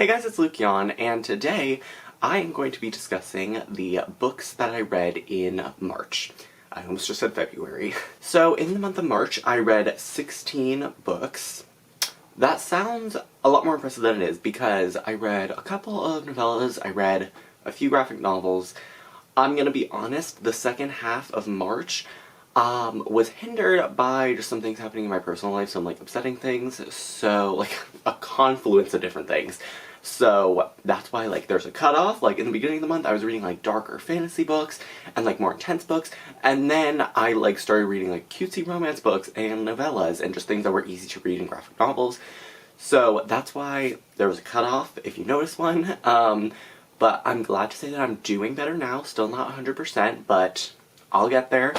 Hey guys, it's Luke Yon, and today I am going to be discussing the books that I read in March. I almost just said February. So in the month of March, I read 16 books. That sounds a lot more impressive than it is because I read a couple of novellas, I read a few graphic novels. I'm gonna be honest, the second half of March was hindered by just some things happening in my personal life, some like upsetting things, so like a confluence of different things. So that's why like there's a cutoff. Like in the beginning of the month I was reading like darker fantasy books and like more intense books, and then I like started reading like cutesy romance books and novellas and just things that were easy to read in graphic novels. So that's why there was a cutoff, if you notice one. But I'm glad to say that I'm doing better now, still not 100%, but I'll get there.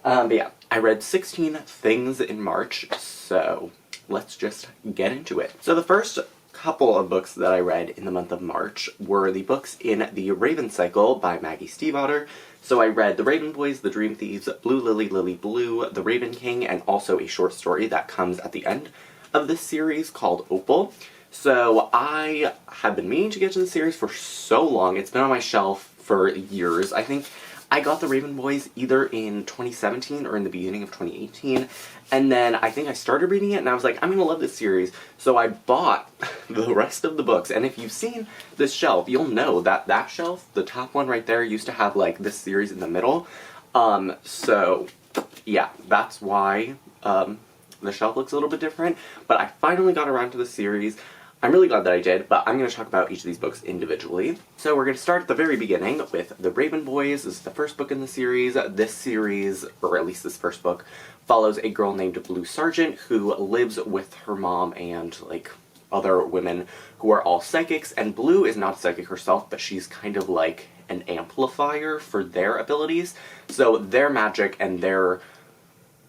But yeah, I read 16 things in March, so let's just get into it. So the first couple of books that I read in the month of March were the books in the Raven cycle by Maggie Stiefvater. So I read The Raven Boys, The Dream Thieves, Blue Lily, Lily Blue, The Raven King, and also a short story that comes at the end of this series called Opal. So I have been meaning to get to the series for so long. It's been on my shelf for years. I think I got The Raven Boys either in 2017 or in the beginning of 2018, and then I think I started reading it and I was like, I'm gonna love this series, so I bought the rest of the books. And if you've seen this shelf, you'll know that that shelf, the top one right there, used to have like this series in the middle. So yeah, that's why the shelf looks a little bit different, but I finally got around to the series. I'm really glad that I did, but I'm going to talk about each of these books individually. So we're going to start at the very beginning with The Raven Boys. This is the first book in the series. This series, or at least this first book, follows a girl named Blue Sargent who lives with her mom and, like, other women who are all psychics, and Blue is not a psychic herself, but she's kind of like an amplifier for their abilities. So their magic and their,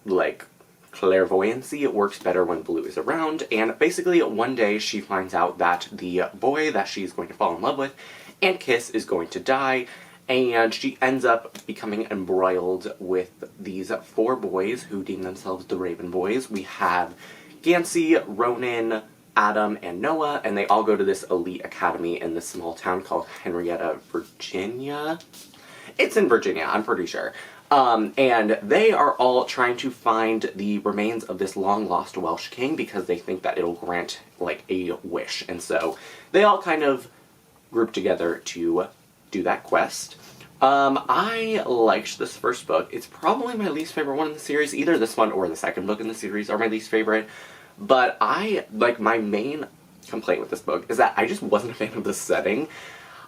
like, clairvoyancy, it works better when Blue is around, and basically one day she finds out that the boy that she's going to fall in love with and kiss is going to die, and she ends up becoming embroiled with these four boys who deem themselves the Raven Boys. We have Gansey, Ronan, Adam, and Noah, and they all go to this elite academy in this small town called Henrietta, Virginia. It's in Virginia, I'm pretty sure. And they are all trying to find the remains of this long-lost Welsh king because they think that it'll grant, like, a wish. And so they all kind of group together to do that quest. I liked this first book. It's probably my least favorite one in the series. Either this one or the second book in the series are my least favorite. But my main complaint with this book is that I just wasn't a fan of the setting.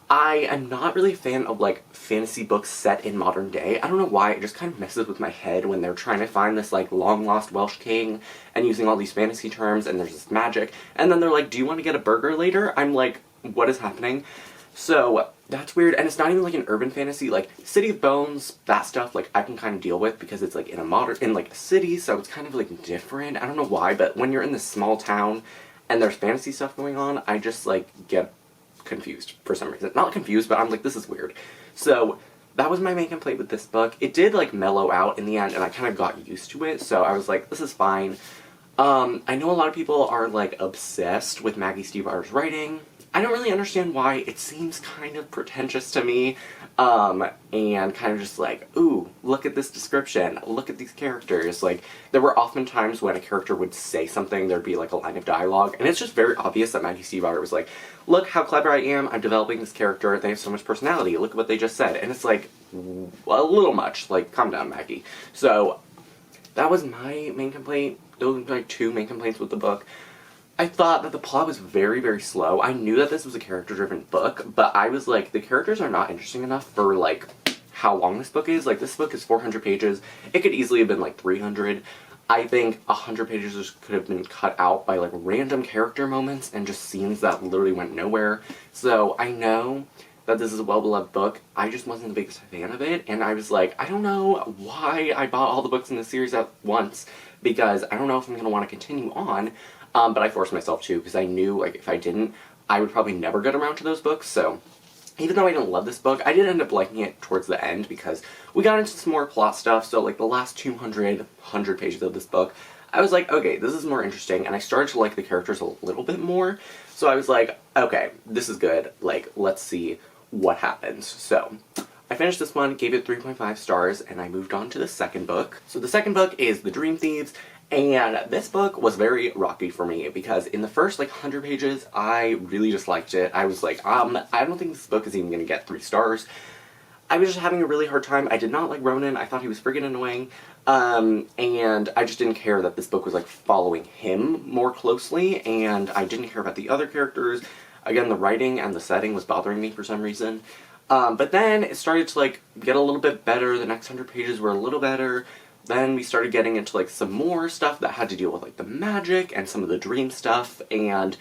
I am not really a fan of, like, fantasy books set in modern day. I don't know why, it just kind of messes with my head when they're trying to find this, like, long-lost Welsh king and using all these fantasy terms and there's this magic. And then they're like, do you want to get a burger later? I'm like, what is happening? So, that's weird. And it's not even, like, an urban fantasy. Like, City of Bones, that stuff, like, I can kind of deal with because it's, like, in a city, so it's kind of, like, different. I don't know why, but when you're in this small town and there's fantasy stuff going on, I just, like, get confused for some reason. Not confused, but I'm like, this is weird. So that was my main complaint with this book. It did like mellow out in the end and I kind of got used to it, so I was like, this is fine. I know a lot of people are like obsessed with Maggie Stiefvater's writing. I don't really understand why. It seems kind of pretentious to me, and kind of just like, ooh, look at this description, look at these characters. Like, there were often times when a character would say something, there'd be like a line of dialogue, and it's just very obvious that Maggie Stiefvater was like, look how clever I am, I'm developing this character, they have so much personality, look at what they just said. And it's like, a little much, like, calm down, Maggie. So, that was my main complaint. Those were my two main complaints with the book. I thought that the plot was very, very slow. I knew that this was a character-driven book, but I was like, the characters are not interesting enough for, like, how long this book is. Like, this book is 400 pages. It could easily have been, like, 300. I think 100 pages just could have been cut out by, like, random character moments and just scenes that literally went nowhere. So, I know that this is a well-beloved book. I just wasn't the biggest fan of it, and I was like, I don't know why I bought all the books in the series at once, because I don't know if I'm going to want to continue on. But I forced myself to, because I knew, like, if I didn't, I would probably never get around to those books, so even though I didn't love this book, I did end up liking it towards the end, because we got into some more plot stuff, so, like, the last 100 pages of this book, I was like, okay, this is more interesting, and I started to like the characters a little bit more, So I was like, okay, this is good. Like, let's see what happens. So I finished this one, gave it 3.5 stars, and I moved on to the second book. So the second book is The Dream Thieves, and this book was very rocky for me because in the first, like, 100 pages, I really just liked it. I was like, I don't think this book is even going to get 3 stars. I was just having a really hard time. I did not like Ronan. I thought he was friggin' annoying. And I just didn't care that this book was, like, following him more closely, and I didn't care about the other characters. Again, the writing and the setting was bothering me for some reason. But then it started to, like, get a little bit better. The next 100 pages were a little better. Then we started getting into, like, some more stuff that had to deal with, like, the magic and some of the dream stuff, and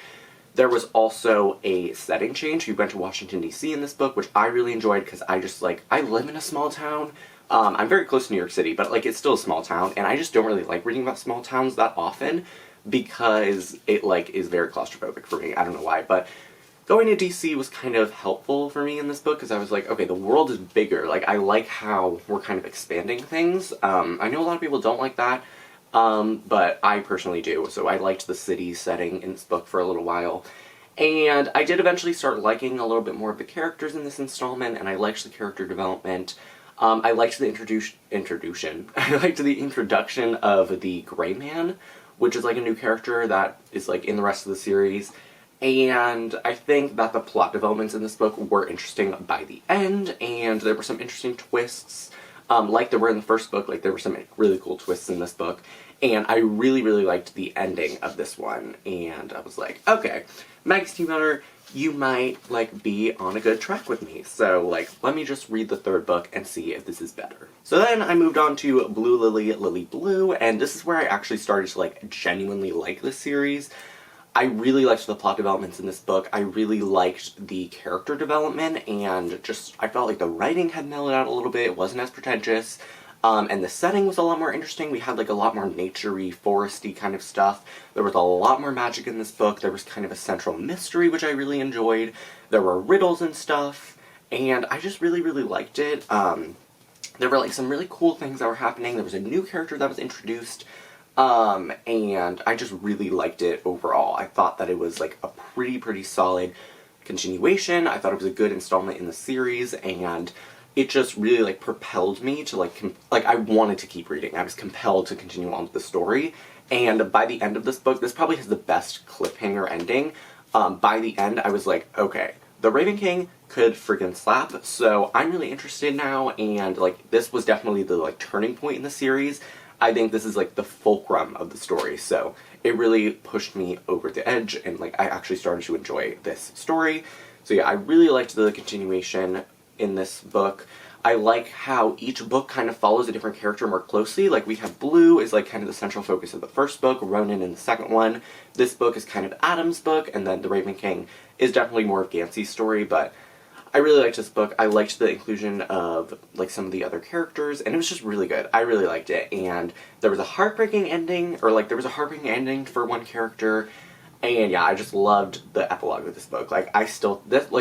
there was also a setting change. We went to Washington, D.C. in this book, which I really enjoyed because I just, like, I live in a small town. I'm very close to New York City, but, like, it's still a small town, and I just don't really like reading about small towns that often because it, like, is very claustrophobic for me. I don't know why, but going to DC was kind of helpful for me in this book because I was like, okay, the world is bigger. Like, I like how we're kind of expanding things. I know a lot of people don't like that, but I personally do. So I liked the city setting in this book for a little while. And I did eventually start liking a little bit more of the characters in this installment, and I liked the character development. I liked the introduction. I liked the introduction of the Gray Man, which is like a new character that is like in the rest of the series. And I think that the plot developments in this book were interesting by the end, and there were some interesting twists, like there were in the first book. Like, there were some really cool twists in this book, and I really, really liked the ending of this one, and I was like, okay, Maggie Stiefvater, you might, like, be on a good track with me, so, like, let me just read the third book and see if this is better. So then I moved on to Blue Lily, Lily Blue, and this is where I actually started to, like, genuinely like this series. I really liked the plot developments in this book. I really liked the character development, and just, I felt like the writing had mellowed out a little bit. It wasn't as pretentious, and the setting was a lot more interesting. We had, like, a lot more nature-y, foresty kind of stuff. There was a lot more magic in this book. There was kind of a central mystery, which I really enjoyed. There were riddles and stuff, and I just really, really liked it. There were, like, some really cool things that were happening. There was a new character that was introduced, and I just really liked it overall. I thought that it was, like, a pretty solid continuation. I thought it was a good installment in the series, and it just really, like, propelled me to, like, I wanted to keep reading. I was compelled to continue on with the story, and by the end of this book, this probably has the best cliffhanger ending. By the end, I was like, okay, the Raven King could friggin' slap, so I'm really interested now, and, like, this was definitely the, like, turning point in the series. I think this is, like, the fulcrum of the story, so it really pushed me over the edge, and, like, I actually started to enjoy this story. So yeah, I really liked the continuation in this book. I like how each book kind of follows a different character more closely. Like, we have Blue is, like, kind of the central focus of the first book, Ronan in the second one. This book is kind of Adam's book, and then The Raven King is definitely more of Gansey's story, but I really liked this book. I liked the inclusion of, like, some of the other characters, and it was just really good. I really liked it, and there was a heartbreaking ending, or, like, there was a heartbreaking ending for one character, and yeah, I just loved the epilogue of this book. Like,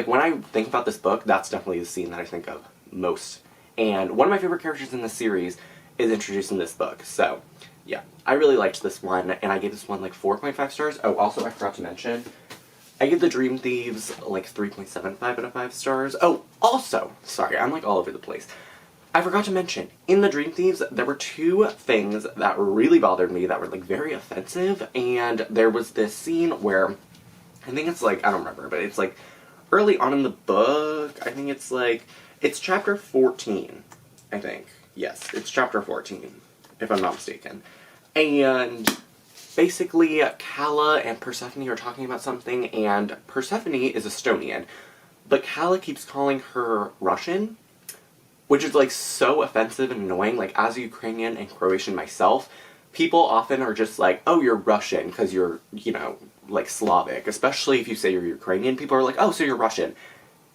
when I think about this book, that's definitely the scene that I think of most. And one of my favorite characters in this series is introduced in this book, so yeah, I really liked this one, and I gave this one, like, 4.5 stars. Oh, also, I forgot to mention, I give the Dream Thieves, like, 3.75 out of 5 stars. Oh, also, sorry, I'm, like, all over the place. I forgot to mention, in the Dream Thieves, there were 2 things that really bothered me that were, like, very offensive, and there was this scene where, I think it's, like, I don't remember, but it's, like, early on in the book, I think it's, like, it's chapter 14, I think. Yes, it's chapter 14, if I'm not mistaken. And basically, Calla and Persephone are talking about something, and Persephone is Estonian, but Calla keeps calling her Russian, which is, like, so offensive and annoying. Like, as a Ukrainian and Croatian myself, people often are just like, oh, you're Russian because you're, you know, like, Slavic. Especially if you say you're Ukrainian, people are like, oh, so you're Russian.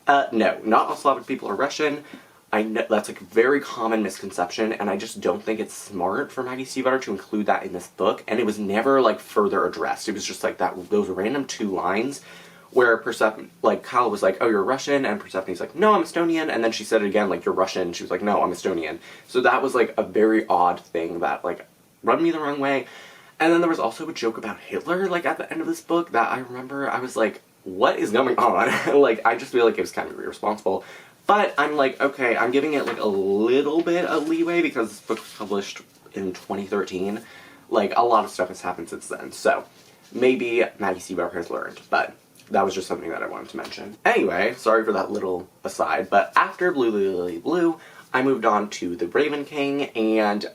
No, not all Slavic people are Russian. I know that's, like, a very common misconception, and I just don't think it's smart for Maggie Stiefvater to include that in this book, and it was never, like, further addressed. It was just, like, those random 2 lines where Persephone, like, Calla was like, oh, you're Russian, and Persephone's like, no, I'm Estonian, and then she said it again, like, you're Russian, and she was like, no, I'm Estonian. So that was, like, a very odd thing that, like, rubbed me the wrong way. And then there was also a joke about Hitler, like, at the end of this book that I remember I was like, what is going on? Like, I just feel like it was kind of irresponsible. But I'm like, okay, I'm giving it like a little bit of leeway because this book was published in 2013. Like, a lot of stuff has happened since then, so maybe Maggie Seabar has learned, but that was just something that I wanted to mention. Anyway, sorry for that little aside, but after Blue Lily Blue, I moved on to The Raven King, and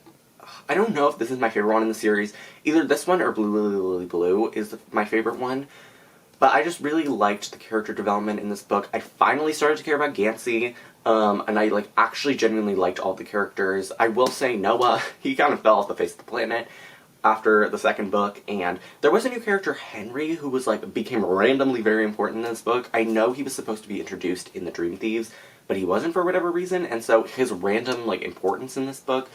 I don't know if this is my favorite one in the series. Either this one or Blue Lily Blue is my favorite one. But I just really liked the character development in this book. I finally started to care about Gansey, and I like actually genuinely liked all the characters. I will say Noah, he kind of fell off the face of the planet after the second book, and there was a new character, Henry, who was like, became randomly very important in this book. I know he was supposed to be introduced in the Dream Thieves, but he wasn't for whatever reason, and so his random like importance in this book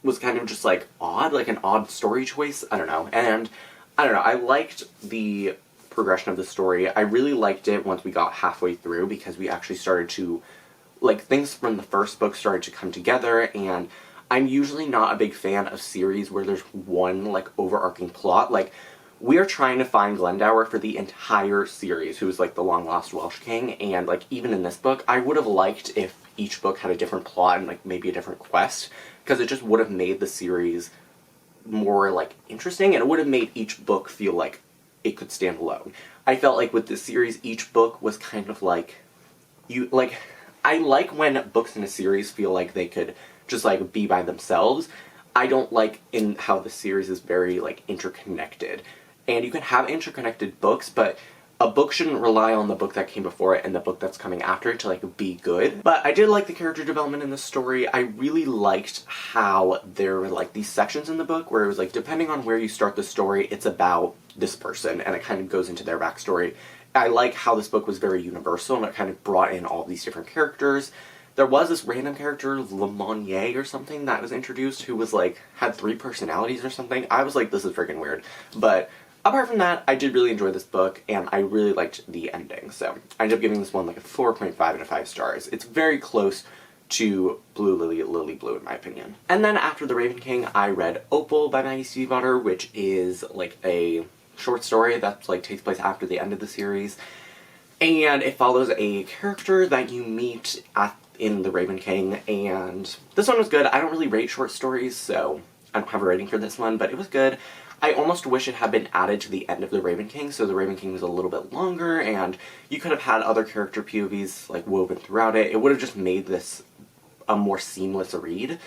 was kind of just like odd, like an odd story choice. I don't know, and I don't know, I liked the progression of the story. I really liked it once we got halfway through because we actually started to, like, things from the first book started to come together, and I'm usually not a big fan of series where there's one, like, overarching plot. Like, we are trying to find Glendower for the entire series, who's, like, the long-lost Welsh king, and, like, even in this book, I would have liked if each book had a different plot and, like, maybe a different quest, because it just would have made the series more, like, interesting, and it would have made each book feel like it could stand alone. I felt like with this series, each book was kind of like, I like when books in a series feel like they could just, like, be by themselves. I don't like in how the series is very, like, interconnected. And you can have interconnected books, but a book shouldn't rely on the book that came before it and the book that's coming after it to, like, be good. But I did like the character development in this story. I really liked how there were, like, these sections in the book where it was, like, depending on where you start the story, it's about this person, and it kind of goes into their backstory. I like how this book was very universal, and it kind of brought in all these different characters. There was this random character, Lemonnier or something, that was introduced, who was, like, had 3 personalities or something. I was like, this is freaking weird. But apart from that, I did really enjoy this book, and I really liked the ending. So I ended up giving this one, like, a 4.5 out of 5 stars. It's very close to Blue Lily Blue, in my opinion. And then after The Raven King, I read Opal by Maggie Stiefvater, which is, like, a short story that, like, takes place after the end of the series. And it follows a character that you meet in The Raven King, and this one was good. I don't really rate short stories, so I don't have a rating for this one, but it was good. I almost wish it had been added to the end of The Raven King, so The Raven King was a little bit longer, and you could have had other character POVs, like, woven throughout it. It would have just made this a more seamless read.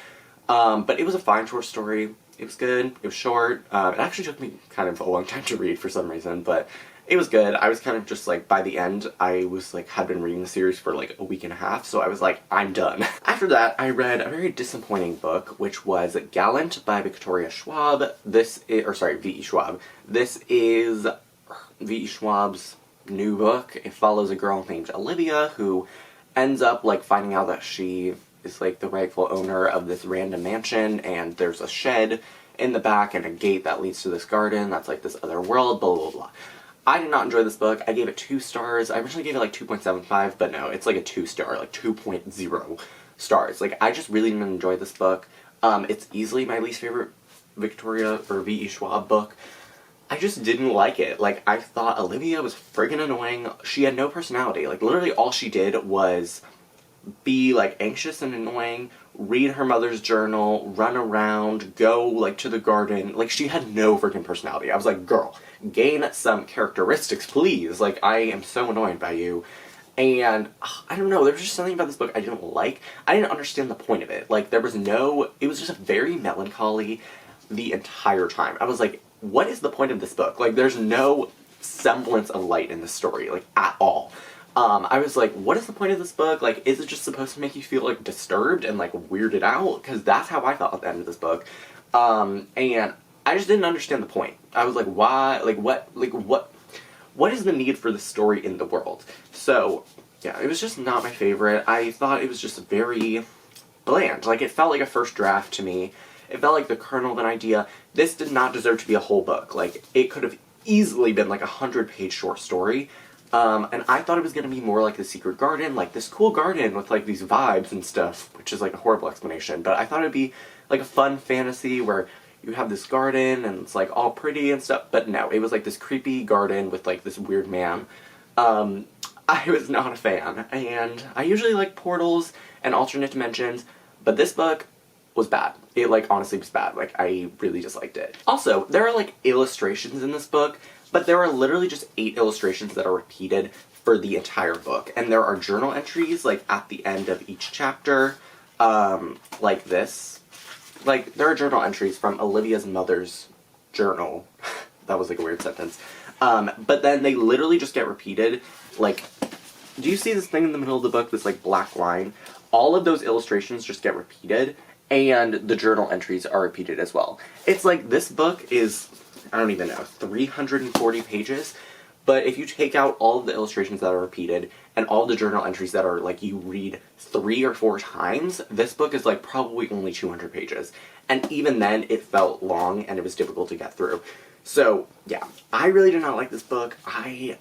But it was a fine short story. It was good. It was short. It actually took me kind of a long time to read for some reason, but it was good. I was kind of just, like, by the end, I was, like, had been reading the series for, like, a week and a half, so I was like, I'm done. After that, I read a very disappointing book, which was Gallant by Victoria Schwab. V.E. Schwab. This is V.E. Schwab's new book. It follows a girl named Olivia, who ends up, like, finding out that she is, like, the rightful owner of this random mansion, and there's a shed in the back and a gate that leads to this garden that's, like, this other world, blah, blah, blah. I did not enjoy this book. I gave it 2 stars. I originally gave it, like, 2.75, but no, it's, like, a 2-star, like, 2.0 stars. Like, I just really didn't enjoy this book. It's easily my least favorite Victoria or V.E. Schwab book. I just didn't like it. Like, I thought Olivia was friggin' annoying. She had no personality. Like, literally all she did was be, like, anxious and annoying, read her mother's journal, run around, go, like, to the garden. Like, she had no freaking personality. I was like, girl, gain some characteristics, please. Like, I am so annoyed by you. And, I don't know, there was just something about this book I didn't like. I didn't understand the point of it. Like, it was just very melancholy the entire time. I was like, what is the point of this book? Like, there's no semblance of light in the story, like, at all. I was like, what is the point of this book? Like, is it just supposed to make you feel, like, disturbed and, like, weirded out? Because that's how I felt at the end of this book. And I just didn't understand the point. I was like, why? What is the need for this story in the world? So, yeah, it was just not my favorite. I thought it was just very bland. Like, it felt like a first draft to me. It felt like the kernel of an idea. This did not deserve to be a whole book. Like, it could have easily been, like, a 100-page short story. And I thought it was going to be more like The Secret Garden, like this cool garden with, like, these vibes and stuff, which is, like, a horrible explanation, but I thought it would be, like, a fun fantasy where you have this garden and it's, like, all pretty and stuff, but no, it was, like, this creepy garden with, like, this weird man I was not a fan, and I usually like portals and alternate dimensions, but this book was bad. It, like, honestly was bad. Like, I really disliked it. Also, there are, like, illustrations in this book, but there are literally just 8 illustrations that are repeated for the entire book, and there are journal entries, like, at the end of each chapter, like this. Like, there are journal entries from Olivia's mother's journal. That was, like, a weird sentence. But then they literally just get repeated. Like, do you see this thing in the middle of the book, this, like, black line? All of those illustrations just get repeated, and the journal entries are repeated as well. It's like, this book is, I don't even know, 340 pages, but if you take out all of the illustrations that are repeated, and all the journal entries that are, like, you read 3 or 4 times, this book is, like, probably only 200 pages. And even then, it felt long, and it was difficult to get through. So, yeah, I really did not like this book. I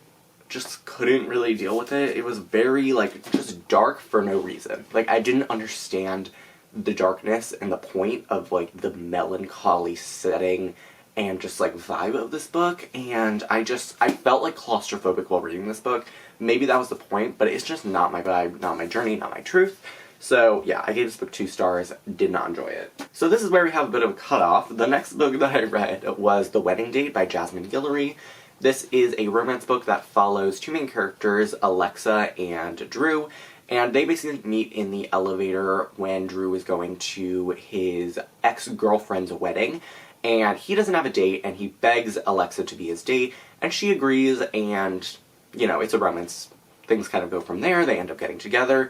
just couldn't really deal with it. It was very, like, just dark for no reason. Like, I didn't understand the darkness and the point of, like, the melancholy setting and just, like, vibe of this book, and I felt, like, claustrophobic while reading this book. Maybe that was the point, but it's just not my vibe, not my journey, not my truth. So, yeah, I gave this book 2 stars, did not enjoy it. So this is where we have a bit of a cutoff. The next book that I read was The Wedding Date by Jasmine Guillory. This is a romance book that follows 2 main characters, Alexa and Drew, and they basically meet in the elevator when Drew is going to his ex-girlfriend's wedding, and he doesn't have a date, and he begs Alexa to be his date, and she agrees, and, you know, it's a romance. Things kind of go from there, they end up getting together.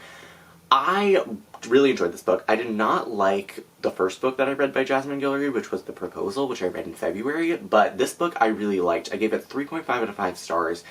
I really enjoyed this book. I did not like the first book that I read by Jasmine Guillory, which was The Proposal, which I read in February, but this book I really liked. I gave it 3.5 out of 5 stars,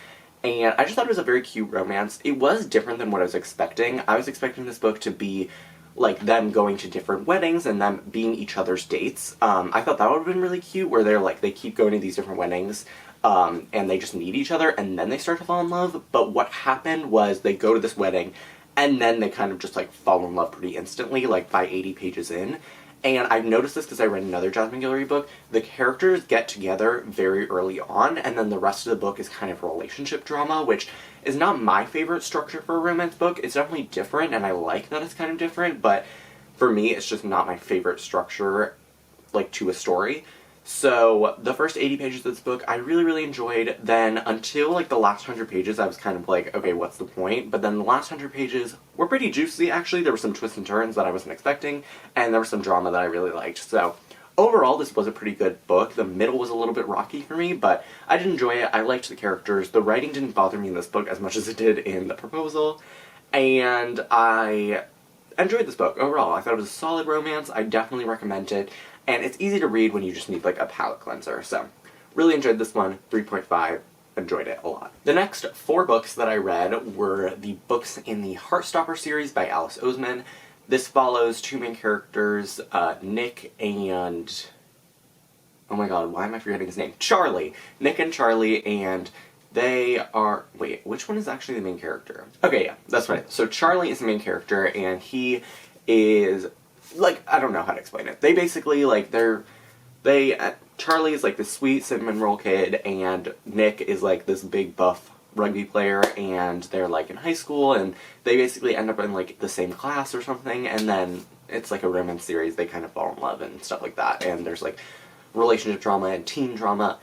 and I just thought it was a very cute romance. It was different than what I was expecting. I was expecting this book to be like them going to different weddings and them being each other's dates. I thought that would have been really cute, where they're like, they keep going to these different weddings, and they just meet each other, and then they start to fall in love. But what happened was they go to this wedding, and then they kind of just, like, fall in love pretty instantly, like, by 80 pages in. And I've noticed this because I read another Jasmine Guillory book. The characters get together very early on, and then the rest of the book is kind of relationship drama, which is not my favorite structure for a romance book. It's definitely different, and I like that it's kind of different, but for me, it's just not my favorite structure, like, to a story. So, the first 80 pages of this book, I really, really enjoyed. Then, until, like, the last 100 pages, I was kind of like, okay, what's the point? But then the last 100 pages were pretty juicy, actually. There were some twists and turns that I wasn't expecting, and there was some drama that I really liked. So, overall, this was a pretty good book. The middle was a little bit rocky for me, but I did enjoy it. I liked the characters. The writing didn't bother me in this book as much as it did in The Proposal, and I enjoyed this book overall. I thought it was a solid romance. I definitely recommend it. And it's easy to read when you just need, like, a palate cleanser. So, really enjoyed this one. 3.5. Enjoyed it a lot. The next 4 books that I read were the books in the Heartstopper series by Alice Oseman. This follows 2 main characters, Nick and... oh my god, why am I forgetting his name? Charlie! Nick and Charlie, and they are... wait, which one is actually the main character? Okay, yeah, that's right. So Charlie is the main character, and he is... like, I don't know how to explain it. They basically, like, Charlie is, like, this sweet cinnamon roll kid, and Nick is, like, this big buff rugby player, and they're, like, in high school, and they basically end up in, like, the same class or something, and then it's, like, a romance series. They kind of fall in love and stuff like that, and there's, like, relationship drama and teen drama.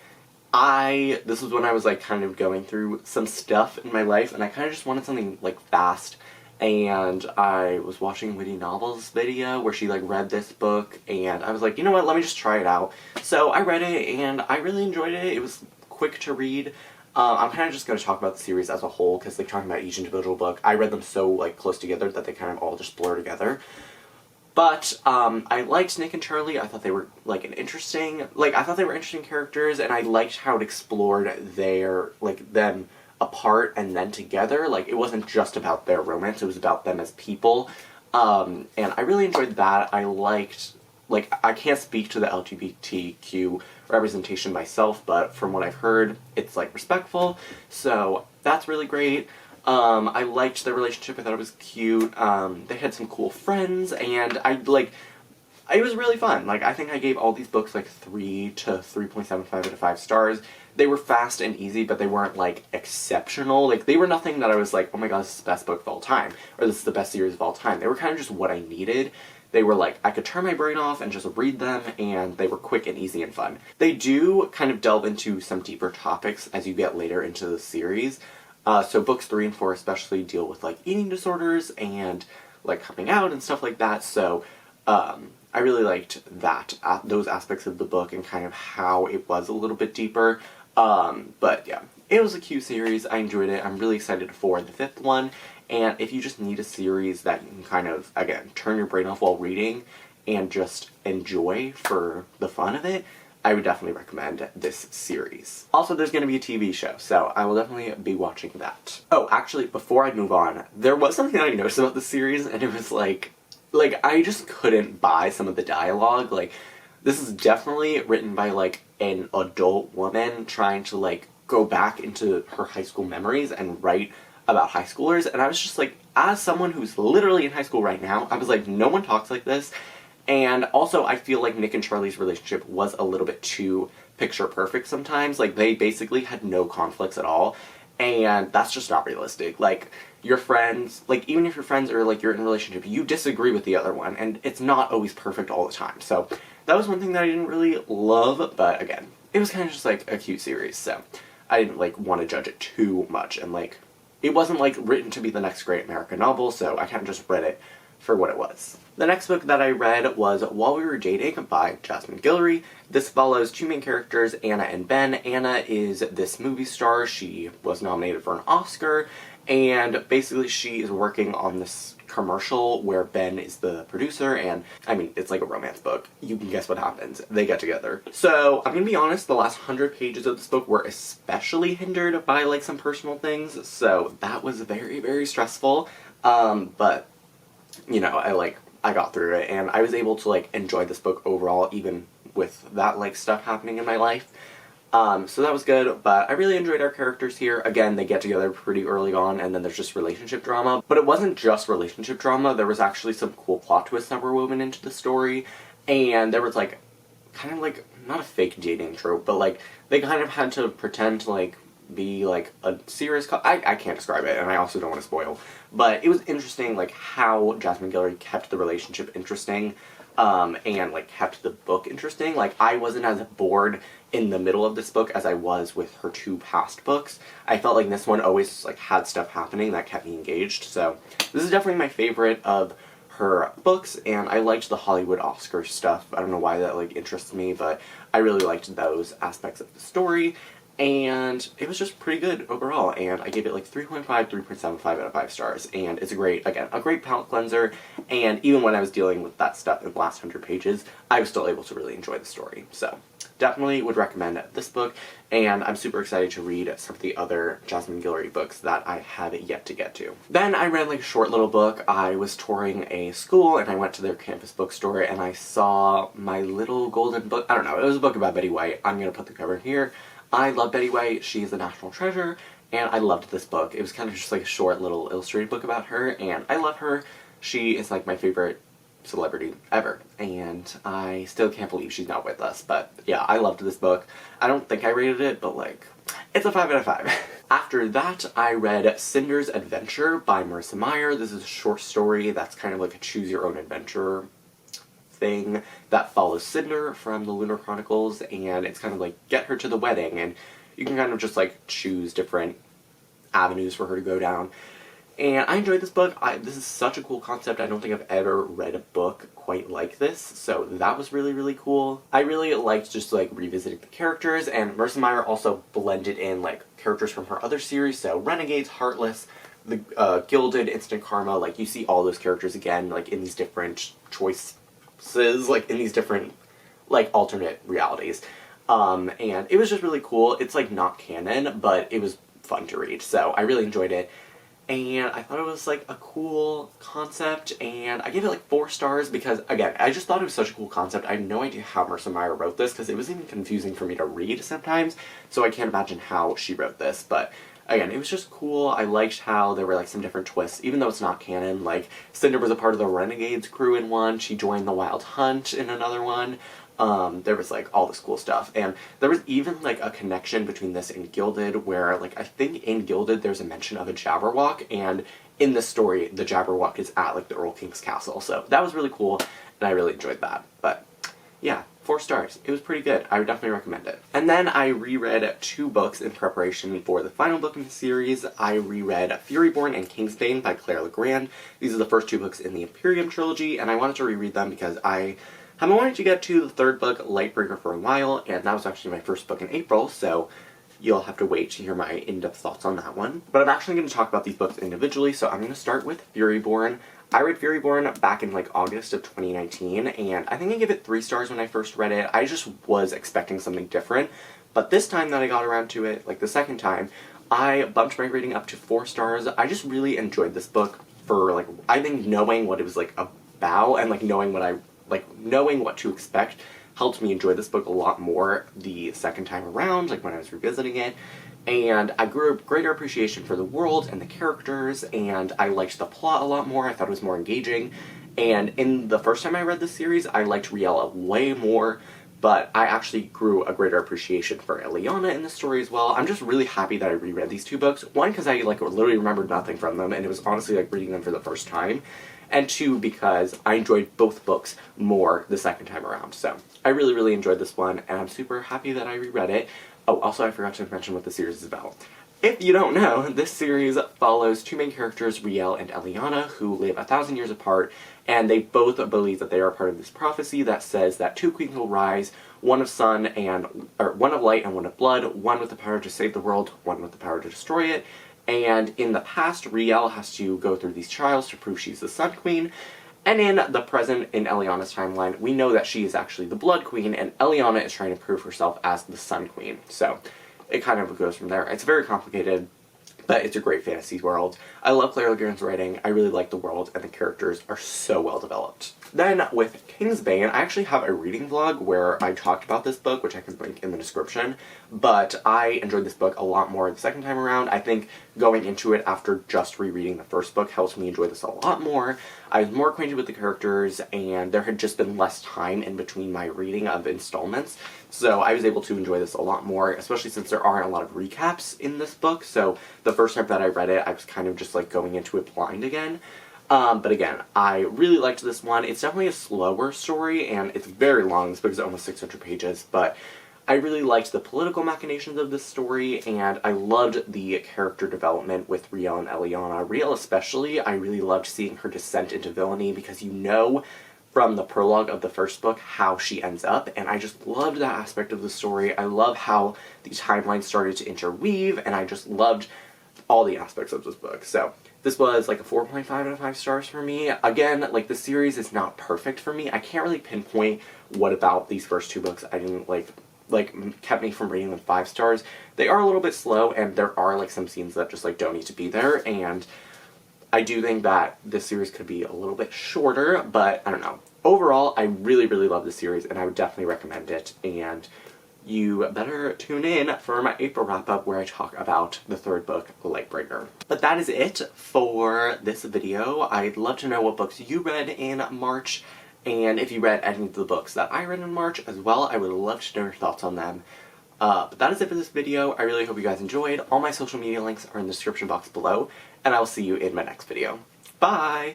This was when I was, like, kind of going through some stuff in my life, and I kind of just wanted something, like, fast. And I was watching Witty Novels video where she, like, read this book, and I was like, you know what, let me just try it out. So I read it, and I really enjoyed it. It was quick to read. I'm kind of just going to talk about the series as a whole, because, like, talking about each individual book, I read them so, like, close together that they kind of all just blur together. But, I liked Nick and Charlie. I thought they were, like, I thought they were interesting characters, and I liked how it explored them apart and then together. Like, it wasn't just about their romance, it was about them as people. And I really enjoyed that. I liked, like, I can't speak to the LGBTQ representation myself, but from what I've heard, it's, like, respectful, so that's really great. I liked their relationship. I thought it was cute. They had some cool friends, and it was really fun. Like, I think I gave all these books, like, 3 to 3.75 out of 5 stars. they were fast and easy, but they weren't, like, exceptional. Like, they were nothing that I was like, oh my god, this is the best book of all time, or this is the best series of all time. They were kind of just what I needed. They were like, I could turn my brain off and just read them, and they were quick and easy and fun. They do kind of delve into some deeper topics as you get later into the series. So books 3 and 4 especially deal with, like, eating disorders and, like, coming out and stuff like that. So, I really liked that, those aspects of the book and kind of how it was a little bit deeper. But yeah, it was a cute series. I enjoyed it. I'm really excited for the 5th one. And if you just need a series that you can kind of, again, turn your brain off while reading and just enjoy for the fun of it, I would definitely recommend this series. Also, there's going to be a TV show, so I will definitely be watching that. Oh, actually, before I move on, there was something that I noticed about the series, and it was like, I just couldn't buy some of the dialogue. Like, this is definitely written by, like, an adult woman trying to, like, go back into her high school memories and write about high schoolers, and I was just like, as someone who's literally in high school right now, I was like, no one talks like this. And also, I feel like Nick and Charlie's relationship was a little bit too picture perfect sometimes. Like, they basically had no conflicts at all, and that's just not realistic. Like, your friends, like, even if your friends are, like, you're in a relationship, you disagree with the other one, and it's not always perfect all the time. So, that was one thing that I didn't really love, but again, it was kind of just, like, a cute series, so I didn't, like, want to judge it too much, and, like, it wasn't, like, written to be the next great American novel, so I kind of just read it for what it was. The next book that I read was While We Were Dating by Jasmine Guillory. This follows two main characters, Anna and Ben. Anna is this movie star. She was nominated for an Oscar, and basically she is working on this commercial where Ben is the producer, and I mean, it's like a romance book. You can guess what happens. They get together. So, I'm gonna be honest, the last 100 pages of this book were especially hindered by, like, some personal things, so that was very, very stressful, but, you know, I got through it, and I was able to, like, enjoy this book overall, even with that, like, stuff happening in my life. So that was good, but I really enjoyed our characters here. Again, they get together pretty early on, and then there's just relationship drama. But it wasn't just relationship drama, there was actually some cool plot twists that were woven into the story, and there was, like, kind of, like, not a fake dating trope, but, like, they kind of had to pretend to, like, be, like, a serious I can't describe it, and I also don't want to spoil. But it was interesting, like, how Jasmine Guillory kept the relationship interesting, and, like, kept the book interesting. Like, I wasn't as bored in the middle of this book as I was with her two past books. I felt like this one always, like, had stuff happening that kept me engaged, so this is definitely my favorite of her books, and I liked the Hollywood Oscar stuff. I don't know why that, like, interests me, but I really liked those aspects of the story, and it was just pretty good overall, and I gave it, like, 3.5, 3.75 out of 5 stars, and it's a great palate cleanser, and even when I was dealing with that stuff in the last 100 pages, I was still able to really enjoy the story, so definitely would recommend this book, and I'm super excited to read some of the other Jasmine Guillory books that I have yet to get to. Then I read, like, a short little book. I was touring a school, and I went to their campus bookstore, and I saw My Little Golden Book. I don't know, it was a book about Betty White. I'm gonna put the cover here. I love Betty White. She's a national treasure, and I loved this book. It was kind of just, like, a short little illustrated book about her, and I love her. She is, like, my favorite celebrity ever, and I still can't believe she's not with us, but yeah, I loved this book. I don't think I rated it, but, like, it's a 5 out of 5. After that, I read Cinders Adventure by Marissa Meyer. This is a short story that's kind of like a choose-your-own-adventure thing that follows Cinder from the Lunar Chronicles, and it's kind of like get her to the wedding, and you can kind of just, like, choose different avenues for her to go down. And I enjoyed this book. This is such a cool concept. I don't think I've ever read a book quite like this, so that was really, really cool. I really liked just, like, revisiting the characters, and Marissa Meyer also blended in, like, characters from her other series, so Renegades, Heartless, the Gilded, Instant Karma. Like, you see all those characters again, like, in these different choices, like, in these different, like, alternate realities. And it was just really cool. It's, like, not canon, but it was fun to read, so I really enjoyed it. And I thought it was, like, a cool concept, and I gave it, like, 4 stars because, again, I just thought it was such a cool concept. I have no idea how Marissa Meyer wrote this, because it was even confusing for me to read sometimes, so I can't imagine how she wrote this, but again, it was just cool. I liked how there were, like, some different twists, even though it's not canon. Like, Cinder was a part of the Renegades crew in one, she joined the Wild Hunt in another one. There was like all this cool stuff, and there was even like a connection between this and Gilded, where like I think in Gilded there's a mention of a Jabberwock, and in this story the Jabberwock is at like the Earl King's castle, so that was really cool and I really enjoyed that. But yeah, 4 stars. It was pretty good. I would definitely recommend it. And then I reread 2 books in preparation for the final book in the series. I reread Furyborn and Kingsbane by Claire Legrand. These are the first 2 books in the Imperium trilogy, and I wanted to reread them because I have been wanting to get to the 3rd book, Lightbringer, for a while, and that was actually my first book in April, so you'll have to wait to hear my in-depth thoughts on that one. But I'm actually going to talk about these books individually, so I'm going to start with Furyborn. I read Furyborn back in like August of 2019, and I think I gave it 3 stars when I first read it. I just was expecting something different, but this time that I got around to it, like the second time, I bumped my rating up to 4 stars. I just really enjoyed this book for like, I think knowing what it was like about and like knowing what to expect helped me enjoy this book a lot more the second time around, like when I was revisiting it. And I grew a greater appreciation for the world and the characters, and I liked the plot a lot more. I thought it was more engaging. And in the first time I read this series, I liked Riella way more, but I actually grew a greater appreciation for Eliana in the story as well. I'm just really happy that I reread these 2 books. 1, because I like literally remembered nothing from them, and it was honestly like reading them for the first time. And 2, because I enjoyed both books more the second time around. So I really, really enjoyed this one, and I'm super happy that I reread it. Oh, also I forgot to mention what the series is about. If you don't know, this series follows 2 main characters, Riel and Eliana, who live 1,000 years apart, and they both believe that they are part of this prophecy that says that 2 queens will rise, one of light and one of blood, one with the power to save the world, one with the power to destroy it. And in the past, Riel has to go through these trials to prove she's the Sun Queen. And in the present, in Eliana's timeline, we know that she is actually the Blood Queen, and Eliana is trying to prove herself as the Sun Queen. So it kind of goes from there. It's very complicated, but it's a great fantasy world. I love Claire Legrand's writing. I really like the world, and the characters are so well developed. Then with Kingsbane, I actually have a reading vlog where I talked about this book, which I can link in the description, but I enjoyed this book a lot more the second time around. I think going into it after just rereading the first book helps me enjoy this a lot more. I was more acquainted with the characters, and there had just been less time in between my reading of installments, so I was able to enjoy this a lot more, especially since there aren't a lot of recaps in this book. So the first time that I read it, I was kind of just like going into it blind again. But again, I really liked this one. It's definitely a slower story, and it's very long. This book is almost 600 pages, but I really liked the political machinations of this story, and I loved the character development with Riel and Eliana. Riel especially, I really loved seeing her descent into villainy, because you know from the prologue of the first book how she ends up, and I just loved that aspect of the story. I love how the timelines started to interweave, and I just loved all the aspects of this book. So this was like a 4.5 out of 5 stars for me. Again, like the series is not perfect for me. I can't really pinpoint what about these first 2 books I didn't like kept me from rating them 5 stars. They are a little bit slow, and there are like some scenes that just like don't need to be there, and I do think that this series could be a little bit shorter, but I don't know. Overall, I really, really love this series, and I would definitely recommend it, and you better tune in for my April wrap-up where I talk about the 3rd book, Lightbringer. But that is it for this video. I'd love to know what books you read in March, and if you read any of the books that I read in March as well, I would love to know your thoughts on them. But that is it for this video. I really hope you guys enjoyed. All my social media links are in the description box below, and I will see you in my next video. Bye!